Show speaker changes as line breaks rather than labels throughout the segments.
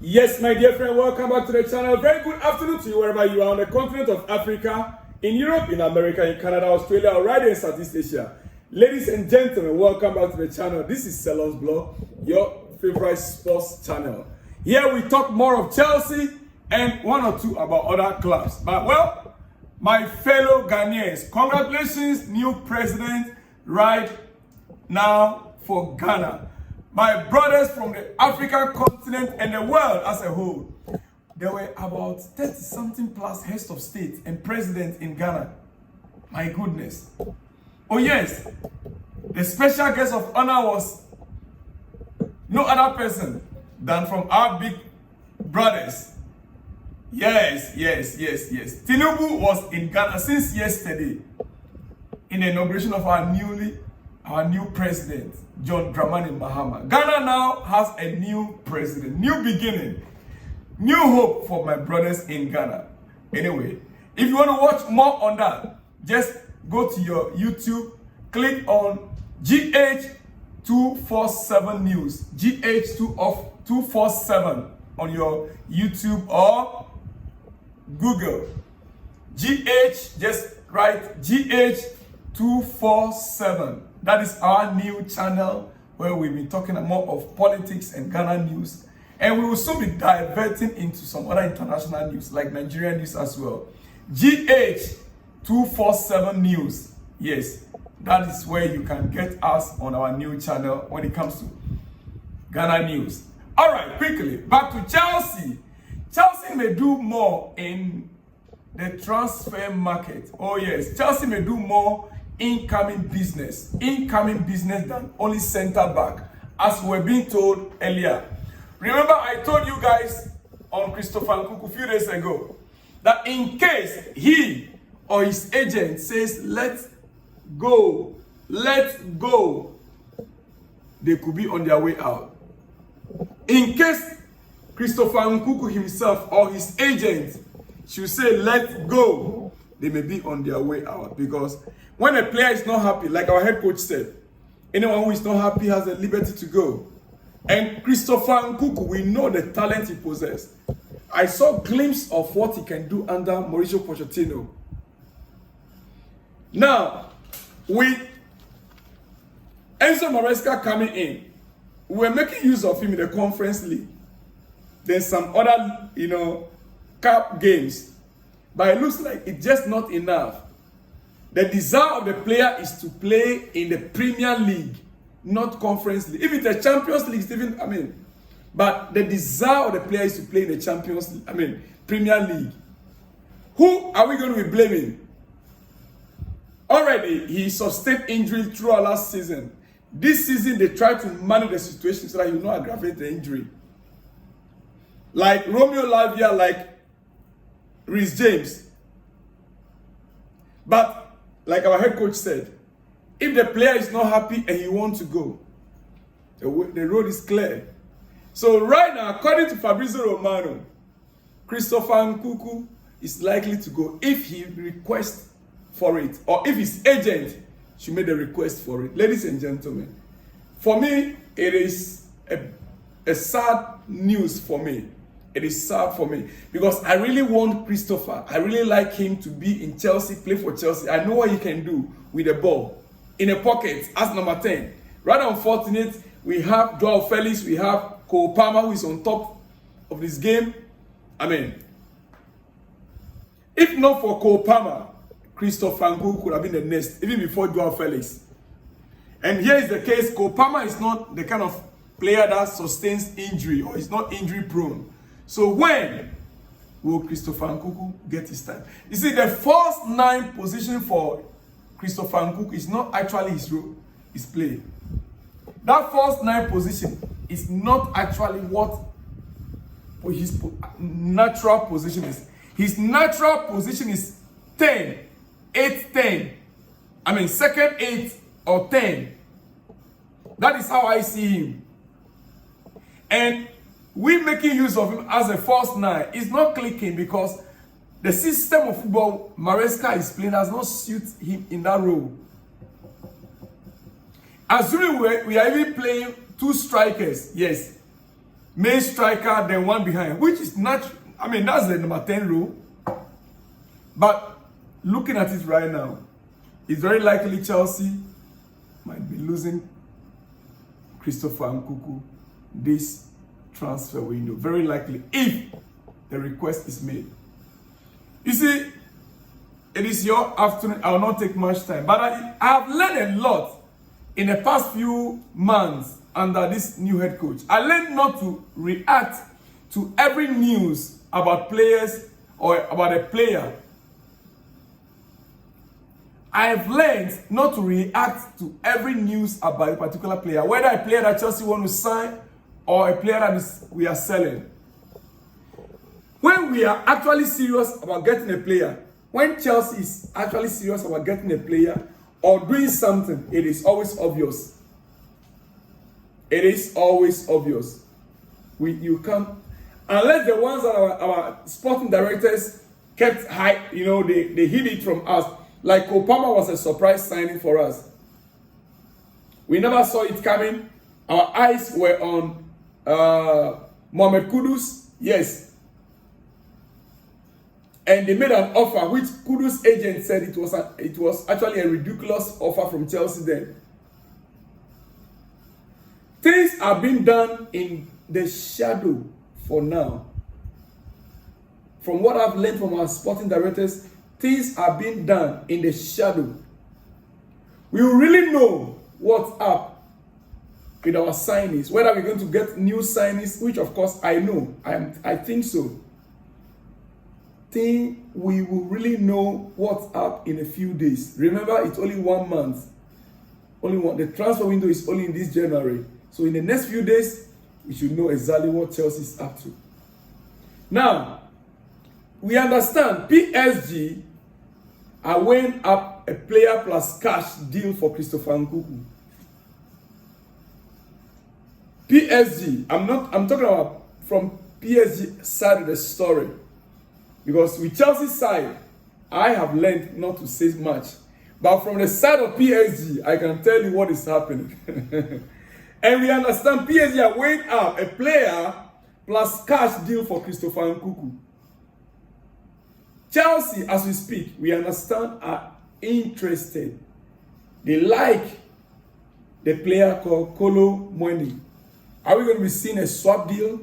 Yes, my dear friend, welcome back to the channel. Very good afternoon to you wherever you are on the continent of Africa, in Europe, in America, in Canada, Australia, or right in Southeast Asia. Ladies and gentlemen, welcome back to the channel. This is Salon's Blog, your favorite sports channel. Here we talk more of Chelsea and one or two about other clubs. But well, my fellow Ghanaians, congratulations, new president right now for Ghana. My brothers from the African continent and the world as a whole. There were about 30-something plus heads of state and presidents in Ghana. My goodness. Oh yes, the special guest of honor was no other person than from our big brothers. Yes. Tinubu was in Ghana since yesterday in the inauguration of our new president, John Dramani Mahama. Ghana now has a new president, new beginning, new hope for my brothers in Ghana. Anyway, if you want to watch more on that, just go to your YouTube, click on GH247 News, GH247 on your YouTube or Google. Just write GH247. That is our new channel where we'll be talking more of politics and Ghana news. And we will soon be diverting into some other international news like Nigerian news as well. GH247 News. Yes, that is where you can get us on our new channel when it comes to Ghana news. All right, quickly, back to Chelsea. Chelsea may do more in the transfer market. Oh yes, Chelsea may do more incoming business than only center back, as we're being told earlier. Remember, I told you guys on Christopher Nkunku a few days ago that in case he or his agent says let's go, they could be on their way out. In case Christopher Nkunku himself or his agent should say let's go, they may be on their way out. Because when a player is not happy, like our head coach said, anyone who is not happy has the liberty to go. And Christopher Nkunku, we know the talent he possesses. I saw a glimpse of what he can do under Mauricio Pochettino. Now, with Enzo Maresca coming in, we were making use of him in the Conference League. There's some other, cup games. But it looks like it's just not enough. The desire of the player is to play in the Premier League, not Conference League. If it's a Champions League, but the desire of the player is to play in the Premier League. Who are we going to be blaming? Already, he sustained injury throughout last season. This season, they try to manage the situation so that he will not aggravate the injury. Like Romeo Lavia, like Reece James. But like our head coach said, if the player is not happy and he wants to go, the road is clear. So right now, according to Fabrizio Romano, Christopher Nkunku is likely to go if he requests for it, or if his agent should make the request for it. Ladies and gentlemen, for me, it is a sad news for me. It is sad for me because I really want Christopher. I really like him to be in Chelsea, play for Chelsea. I know what he can do with the ball in a pocket as number 10. Rather unfortunate, we have Joao Felix, we have Cole Palmer who is on top of this game. If not for Cole Palmer, Christopher Nkunku could have been the next, even before Joao Felix. And here is the case: Cole Palmer is not the kind of player that sustains injury or is not injury prone. So when will Christopher Nkunku get his time? You see, the first 9 position for Christopher Nkunku is not actually his role, his play. That first 9 position is not actually what his natural position is. His natural position is 10, 8, 10. Second 8 or 10. That is how I see him. And we making use of him as a first 9 is not clicking because the system of football Maresca is playing does not suit him in that role. Assuming we are even playing 2 strikers, yes, main striker, then one behind, which is not, I mean, that's the number 10 rule. But looking at it right now, it's very likely Chelsea might be losing Christopher Nkunku this transfer window. Very likely, if the request is made. You see, it is your afternoon. I will not take much time. But I have learned a lot in the past few months under this new head coach. I learned not to react to every news about players or about a player. I have learned not to react to every news about a particular player, whether a player that Chelsea want to sign or a player that we are selling. When we are actually serious about getting a player, when Chelsea is actually serious about getting a player or doing something, it is always obvious. It is always obvious. You can't, unless the ones that our sporting directors kept high, you know, they hid it from us. Like Opama was a surprise signing for us. We never saw it coming. Our eyes were on Mohamed Kudus, yes. And they made an offer, which Kudus' agent said it was actually a ridiculous offer from Chelsea then. Things are being done in the shadow for now. From what I've learned from our sporting directors, things are being done in the shadow. We will really know what's up with our signings, whether we're going to get new signings, which of course I know, I think so. We will really know what's up in a few days. Remember, it's only 1 month. Only one. The transfer window is only in this January. So in the next few days, we should know exactly what Chelsea is up to. Now, we understand PSG are weighing up a player plus cash deal for Christopher Nkunku. PSG, I'm talking about from PSG side of the story. Because with Chelsea's side, I have learned not to say much. But from the side of PSG, I can tell you what is happening. And we understand PSG are weighing up a player plus cash deal for Christopher Nkunku. Chelsea, as we speak, we understand are interested. They like the player called Kolo Muani. Are we going to be seeing a swap deal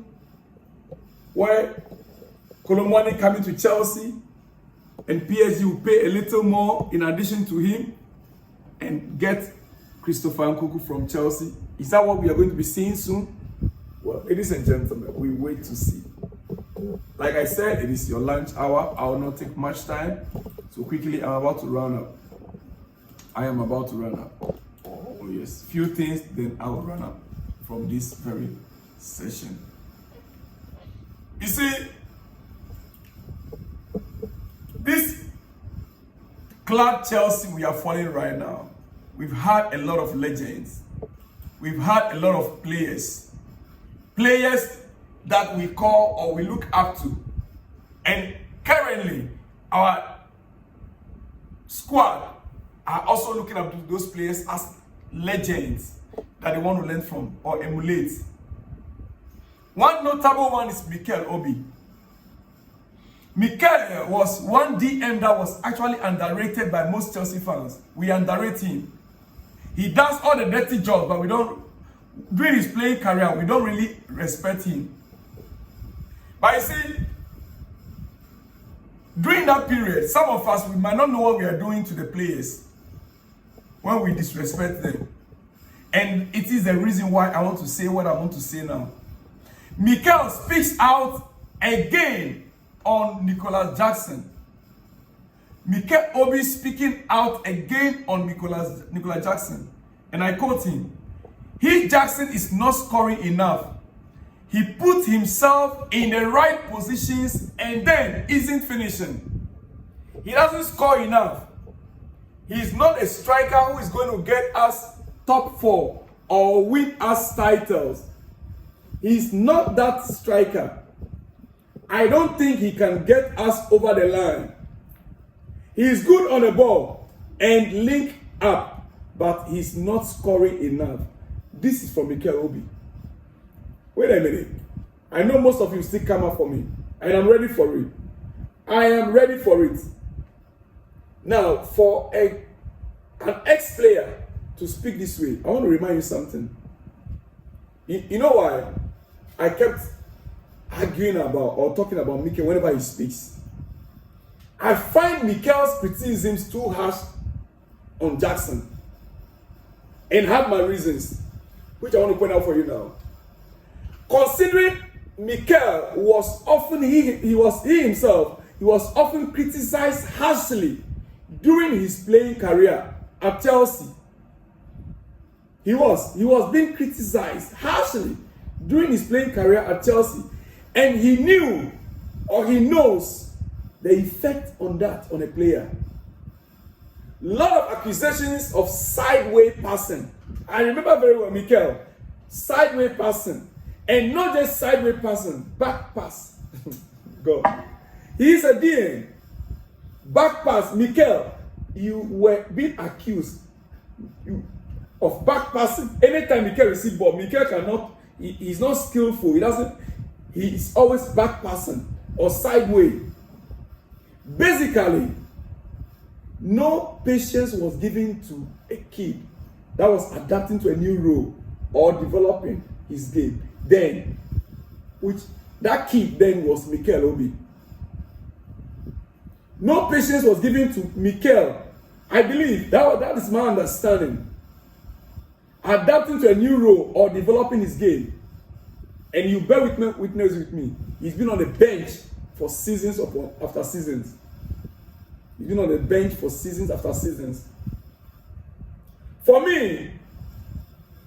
where Kolo Muani coming to Chelsea and PSG will pay a little more in addition to him and get Christopher Nkunku from Chelsea? Is that what we are going to be seeing soon? Well, ladies and gentlemen, we wait to see. Like I said, it is your lunch hour. I will not take much time. So quickly, I'm about to run up. I am about to run up. Oh yes, few things, then I will run up from this very session. You see, this club Chelsea we are following right now, we've had a lot of legends. We've had a lot of players that we call or we look up to. And currently, our squad are also looking up to those players as legends that they want to learn from or emulate. One notable one is Mikel Obi. Mikel was one DM that was actually underrated by most Chelsea fans. We underrate him. He does all the dirty jobs, but we don't, during his playing career, we don't really respect him. But you see, during that period, some of us, we might not know what we are doing to the players when we disrespect them. And it is the reason why I want to say what I want to say now. Mikel speaks out again on Nicolas Jackson. Mikel Obi speaking out again on Nicolas Jackson. And I quote him. Jackson is not scoring enough. He put himself in the right positions and then isn't finishing. He doesn't score enough. He's not a striker who is going to get us top 4 or win us titles. He's not that striker. I don't think he can get us over the line. He's good on the ball and link up, but he's not scoring enough. This is from Mikel Obi. Wait a minute. I know most of you still come up for me, and I'm ready for it. I am ready for it. Now, for an ex-player to speak this way, I want to remind you something. You know why I kept arguing about or talking about Mikel whenever he speaks? I find Mikel's criticisms too harsh on Jackson, and have my reasons, which I want to point out for you now. Considering Mikel was often he himself was often criticized harshly during his playing career at Chelsea. He was being criticized harshly during his playing career at Chelsea, and he knew or he knows the effect on that on a player. Lot of accusations of sideways passing. I remember very well, Mikel, sideways passing, and not just sideways passing, back pass. Go. He is a DN. Back pass, Mikel. You were being accused of back passing. Anytime Mikel receives ball, Mikel cannot. He's not skillful. He is always back passing or sideways. Basically, no patience was given to a kid that was adapting to a new role or developing his game. Then, which that kid then was Mikel Obi. No patience was given to Mikel. I believe that is my understanding. Adapting to a new role or developing his game. And you bear witness with me. He's been on the bench for seasons after seasons. He's been on the bench for seasons after seasons. For me,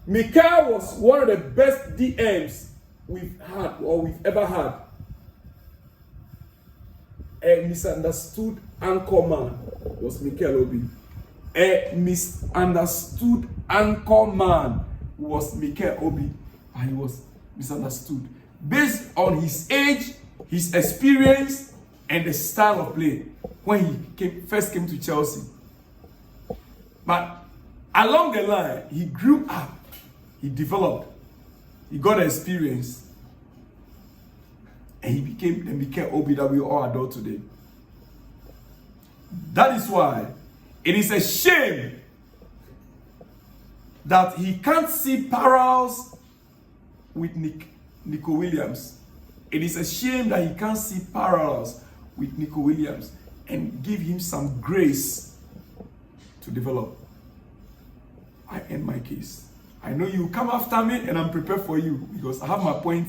Mikel was one of the best DMs we've had or we've ever had. A misunderstood anchor man was Mikel Obi. A misunderstood anchor man was Mikel Obi. And he was misunderstood. Based on his age, his experience, and the style of play when he first came to Chelsea. But along the line, he grew up. He developed. He got experience. And he became the Mikel Obi that we all adore today. That is why it is a shame that he can't see parallels with Nico Williams. It is a shame that he can't see parallels with Nico Williams and give him some grace to develop. I end my case. I know you come after me and I'm prepared for you because I have my point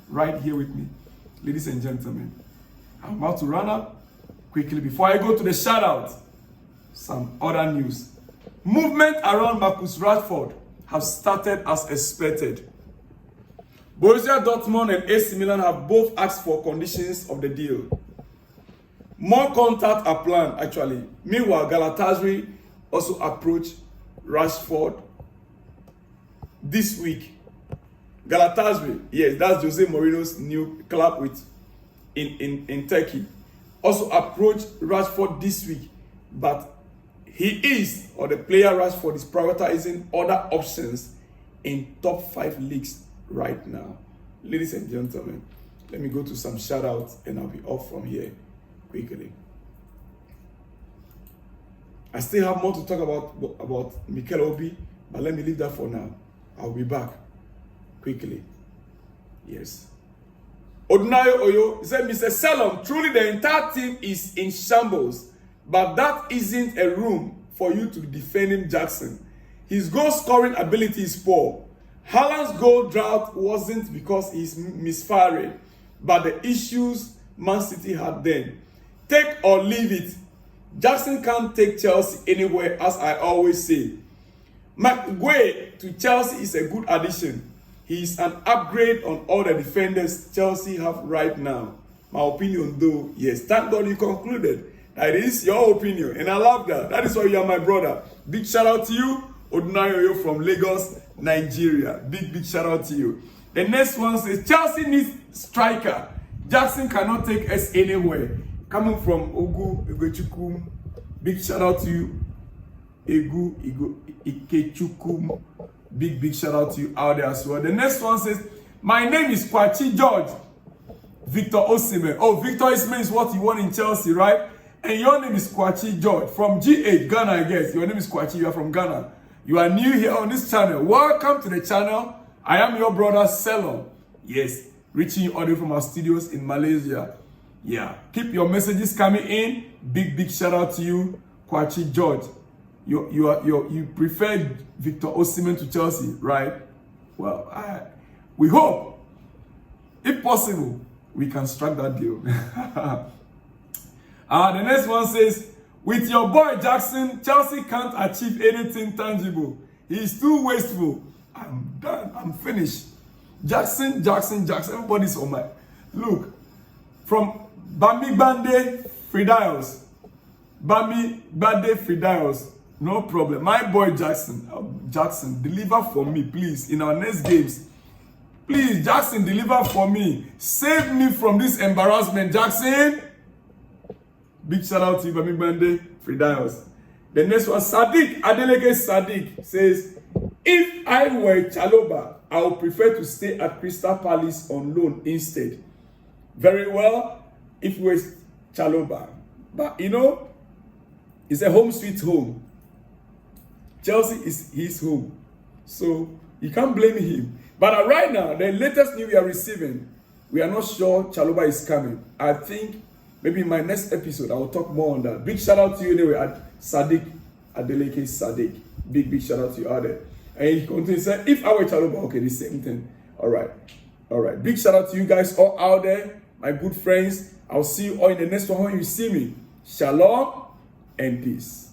right here with me. Ladies and gentlemen, I'm about to run up quickly before I go to the shout out. Some other news. Movement around Marcus Rashford have started as expected. Borussia Dortmund and AC Milan have both asked for conditions of the deal. More contacts are planned actually. Meanwhile, Galatasaray also approached Rashford this week. Galatasaray, yes, that's Jose Mourinho's new club in Turkey. Also approached Rashford this week, but the player Rashford is prioritizing other options in top 5 leagues right now. Ladies and gentlemen, let me go to some shout outs and I'll be off from here quickly. I still have more to talk about Mikel Obi, but let me leave that for now. I'll be back quickly. Yes. Odunayo Oyo said, Mr. Salom, truly the entire team is in shambles, but that isn't a room for you to be defending Jackson. His goal scoring ability is poor. Haaland's goal drought wasn't because he's misfiring, but the issues Man City had then. Take or leave it. Jackson can't take Chelsea anywhere, as I always say. McGuire to Chelsea is a good addition. He is an upgrade on all the defenders Chelsea have right now. My opinion though, yes, thank God you concluded. That is your opinion, and I love that. That is why you are my brother. Big shout out to you, Odunayo from Lagos, Nigeria. Big shout out to you. The next one says, Chelsea needs striker. Jackson cannot take us anywhere. Coming from Ogu Igechukum. Big shout out to you, Igechukum. Big shout out to you out there as well. The next one says, My name is Kwachi George. Victor Osimhen. Oh, Victor Osimhen is what you want in Chelsea, right? And your name is Kwachi George from G8, Ghana, I guess. Your name is Kwachi, you are from Ghana. You are new here on this channel. Welcome to the channel. I am your brother, Selon. Yes, reaching you audio from our studios in Malaysia. Yeah, keep your messages coming in. Big shout out to you, Kwachi George. You prefer Victor Osimhen to Chelsea, right? Well, we hope, if possible, we can strike that deal. The next one says, with your boy Jackson, Chelsea can't achieve anything tangible. He's too wasteful. I'm done. I'm finished. Jackson. Everybody's on my... Look, from Bami Bande Fridios. No problem. My boy Jackson, deliver for me, please, in our next games. Please, Jackson, deliver for me. Save me from this embarrassment, Jackson. Big shout out to you, Bami Bande Fridios. The next one, Sadiq Adeleke Sadiq says, if I were Chaloba, I would prefer to stay at Crystal Palace on loan instead. Very well, if we were Chaloba. But you know, it's a home sweet home. Chelsea is his home. So you can't blame him. But right now, the latest news we are receiving, we are not sure Chaloba is coming. I think maybe in my next episode, I will talk more on that. Big shout out to you anyway at Sadiq Adeleke Sadiq. Big shout out to you out there. And he continues to say, if I were Chaloba, okay, the same thing. All right. Big shout out to you guys all out there, my good friends. I'll see you all in the next one when you see me. Shalom and peace.